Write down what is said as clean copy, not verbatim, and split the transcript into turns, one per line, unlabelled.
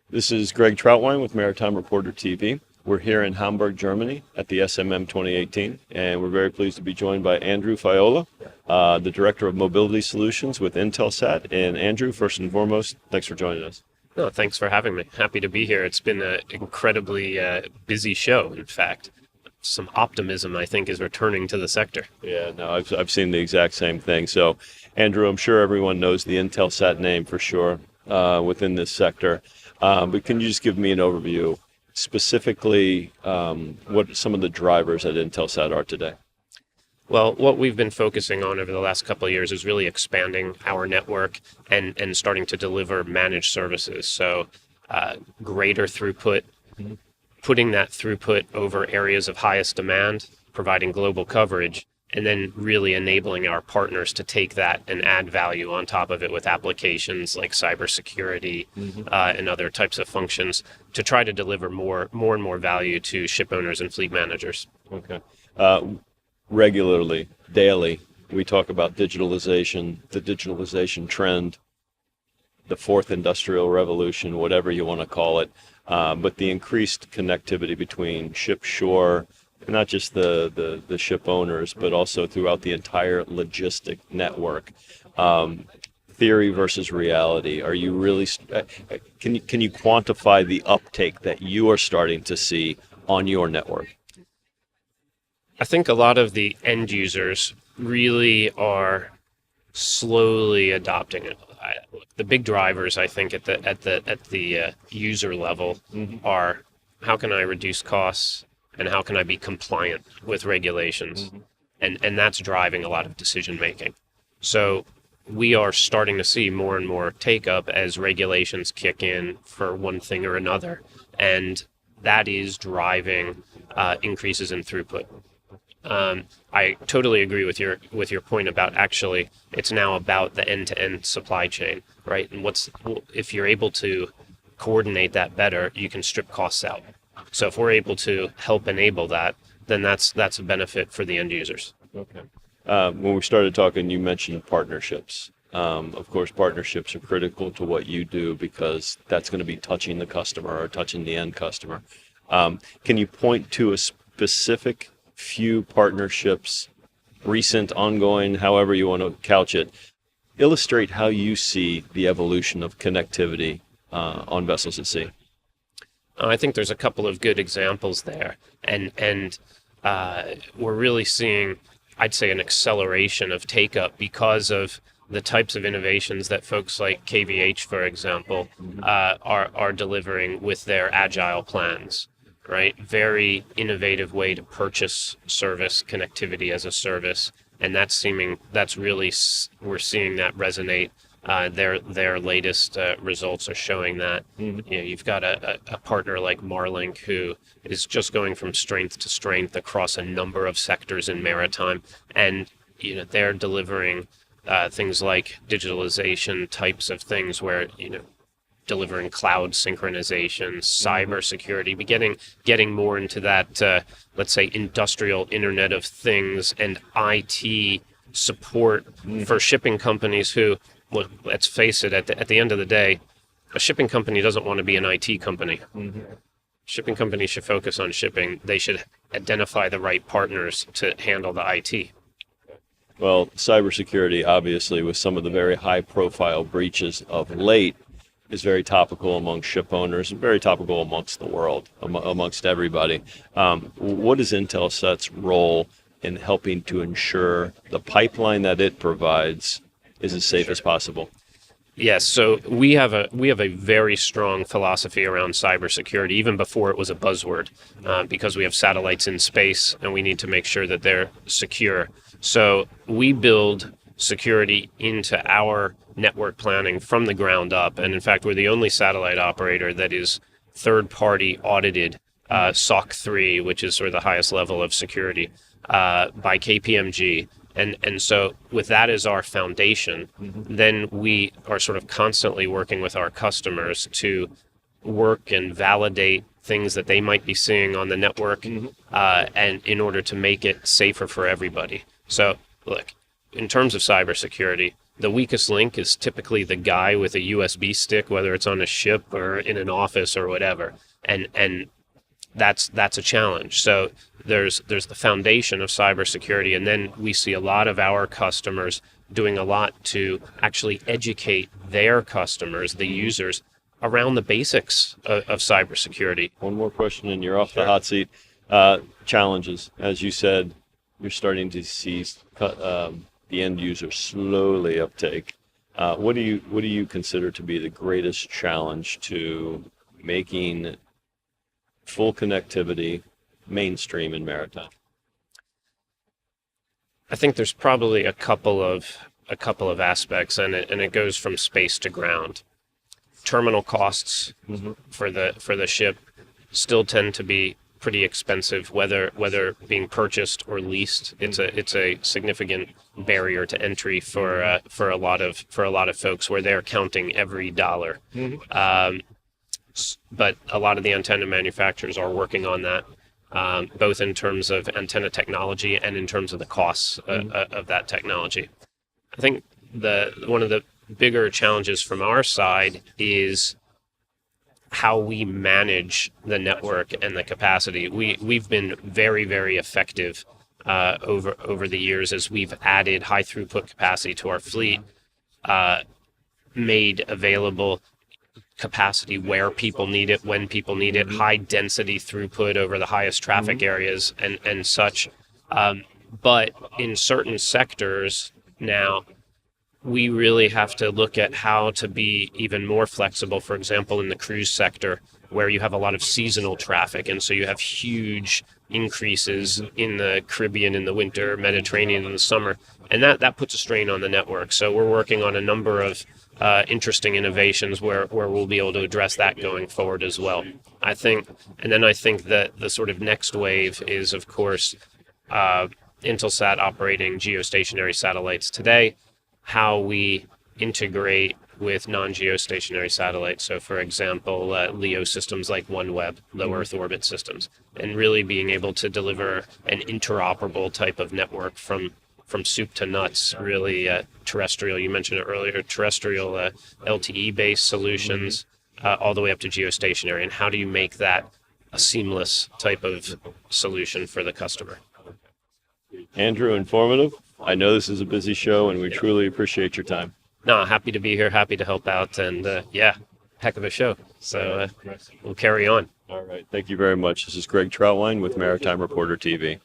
This is Greg Troutwine with Maritime Reporter TV. We're here in Hamburg, Germany at the SMM 2018, and we're very pleased to be joined by Andrew Fiola, the Director of Mobility Solutions with Intelsat. And Andrew, first and foremost, thanks for joining us.
No, thanks for having me. Happy to be here. It's been an incredibly busy show, in fact. Some optimism, I think, is returning to the sector.
Yeah, no, I've seen the exact same thing. So, Andrew, I'm sure everyone knows the Intelsat name for sure within this sector. But can you just give me an overview, specifically what some of the drivers at Intelsat are today?
Well, what we've been focusing on over the last couple of years is really expanding our network and starting to deliver managed services. So greater throughput, putting that throughput over areas of highest demand, providing global coverage, and then really enabling our partners to take that and add value on top of it with applications like cybersecurity and other types of functions to try to deliver more and more value to ship owners and fleet managers.
Okay. Regularly, daily, we talk about digitalization, the digitalization trend, the fourth industrial revolution, whatever you want to call it, but the increased connectivity between ship, shore, not just the ship owners, but also throughout the entire logistic network. Theory versus reality. Are you really? Can you quantify the uptake that you are starting to see on your network?
I think a lot of the end users really are slowly adopting it. The big drivers, I think, at the user level are how can I reduce costs and how can I be compliant with regulations, and that's driving a lot of decision making. So we are starting to see more and more take up as regulations kick in for one thing or another, and that is driving increases in throughput. I totally agree with your point about actually it's now about the end-to-end supply chain, right? And if you're able to coordinate that better, you can strip costs out. So if we're able to help enable that, then that's a benefit for the end users.
Okay. When we started talking, you mentioned partnerships. Of course, partnerships are critical to what you do because that's going to be touching the customer or touching the end customer. Can you point to a specific few partnerships, recent, ongoing, however you want to couch it, illustrate how you see the evolution of connectivity on vessels at sea?
I think there's a couple of good examples there, and we're really seeing, I'd say, an acceleration of take-up because of the types of innovations that folks like KVH, for example, are delivering with their agile plans. Right, very innovative way to purchase service, connectivity as a service, and we're seeing that resonate. Their latest results are showing that. You know, you've got a partner like Marlink who is just going from strength to strength across a number of sectors in maritime, and they're delivering things like digitalization types of things where delivering cloud synchronization, cybersecurity, getting more into that, let's say, industrial Internet of Things and IT support for shipping companies who, well, let's face it, at the end of the day, a shipping company doesn't want to be an IT company. Shipping companies should focus on shipping. They should identify the right partners to handle the IT.
Well, cybersecurity, obviously, with some of the very high-profile breaches of late, is very topical among ship owners and very topical amongst the world, amongst everybody. What is Intelsat's role in helping to ensure the pipeline that it provides is as safe as possible?
Yes, so we have a very strong philosophy around cybersecurity, even before it was a buzzword, because we have satellites in space and we need to make sure that they're secure. So we build security into our network planning from the ground up. And in fact, we're the only satellite operator that is third-party audited SOC 3, which is sort of the highest level of security, by KPMG. And so with that as our foundation, then we are sort of constantly working with our customers to work and validate things that they might be seeing on the network, and in order to make it safer for everybody. So look, in terms of cybersecurity, the weakest link is typically the guy with a USB stick, whether it's on a ship or in an office or whatever. And that's a challenge. So there's the foundation of cybersecurity, and then we see a lot of our customers doing a lot to actually educate their customers, the users, around the basics of cybersecurity.
One more question and you're off the hot seat. Challenges. As you said, you're starting to see the end user slowly uptake. What do you consider to be the greatest challenge to making full connectivity mainstream in maritime?
I think there's probably a couple of aspects, and it goes from space to ground. Terminal costs for the ship still tend to be pretty expensive, whether being purchased or leased. It's a significant barrier to entry for a lot of folks, where they're counting every dollar. But a lot of the antenna manufacturers are working on that, both in terms of antenna technology and in terms of the costs of that technology. I think one of the bigger challenges from our side is how we manage the network and the capacity. We've been very, very effective over the years as we've added high throughput capacity to our fleet, made available capacity where people need it, when people need it, high density throughput over the highest traffic areas and such. But in certain sectors now, we really have to look at how to be even more flexible. For example, in the cruise sector, where you have a lot of seasonal traffic, and so you have huge increases in the Caribbean in the winter, Mediterranean in the summer, and that puts a strain on the network. So we're working on a number of interesting innovations where we'll be able to address that going forward as well. I think that the sort of next wave is, of course, Intelsat operating geostationary satellites today, how we integrate with non-geostationary satellites. So, for example, LEO systems like OneWeb, low Earth orbit systems, and really being able to deliver an interoperable type of network from soup to nuts, really terrestrial, you mentioned it earlier, terrestrial LTE-based solutions, all the way up to geostationary. And how do you make that a seamless type of solution for the customer?
Andrew, informative. I know this is a busy show, and we truly appreciate your time.
No, happy to be here, happy to help out, and heck of a show. So we'll carry on.
All right. Thank you very much. This is Greg Troutwine with Maritime Reporter TV.